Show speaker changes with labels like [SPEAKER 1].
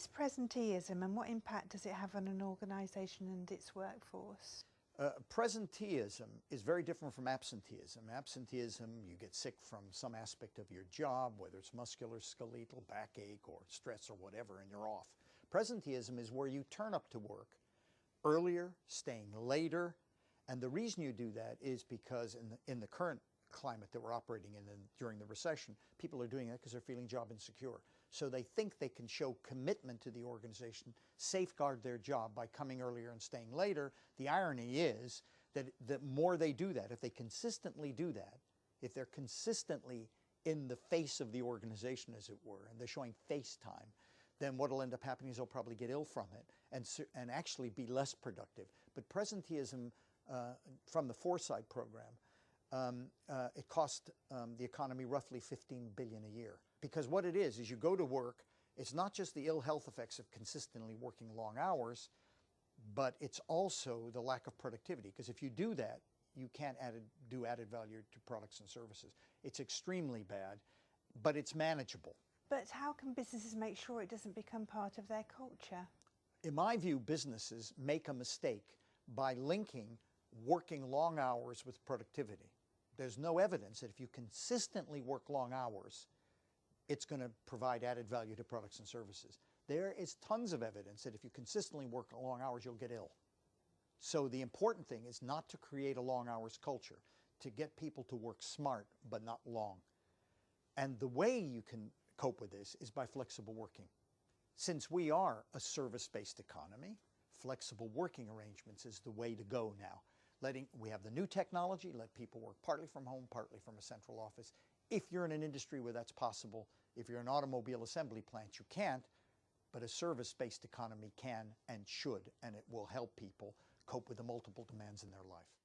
[SPEAKER 1] is presenteeism and what impact does it have on an organisation and its workforce?
[SPEAKER 2] Presenteeism is very different from absenteeism. Absenteeism, you get sick from some aspect of your job, whether it's musculoskeletal, backache, or stress or whatever, and you're off. Presenteeism is where you turn up to work earlier, staying later, and the reason you do that is because in the current climate that we're operating in during the recession, people are doing that because they're feeling job insecure. So they think they can show commitment to the organization, safeguard their job by coming earlier and staying later. The irony is that the more they do that, if they consistently do that, if they're consistently in the face of the organization, as it were, and they're showing face time, then what will end up happening is they'll probably get ill from it and actually be less productive. But presenteeism from the Foresight program, it cost the economy roughly $15 billion a year. Because what it is you go to work, it's not just the ill health effects of consistently working long hours, but it's also the lack of productivity. Because if you do that, you can't do added value to products and services. It's extremely bad, but it's manageable.
[SPEAKER 1] But how can businesses make sure it doesn't become part of their culture?
[SPEAKER 2] In my view, businesses make a mistake by linking working long hours with productivity. There's no evidence that if you consistently work long hours, it's going to provide added value to products and services. There is tons of evidence that if you consistently work long hours, you'll get ill. So the important thing is not to create a long hours culture, to get people to work smart but not long. And the way you can cope with this is by flexible working. Since we are a service-based economy, flexible working arrangements is the way to go now. We have the new technology, let people work partly from home, partly from a central office. If you're in an industry where that's possible, if you're an automobile assembly plant, you can't, but a service-based economy can and should, and it will help people cope with the multiple demands in their life.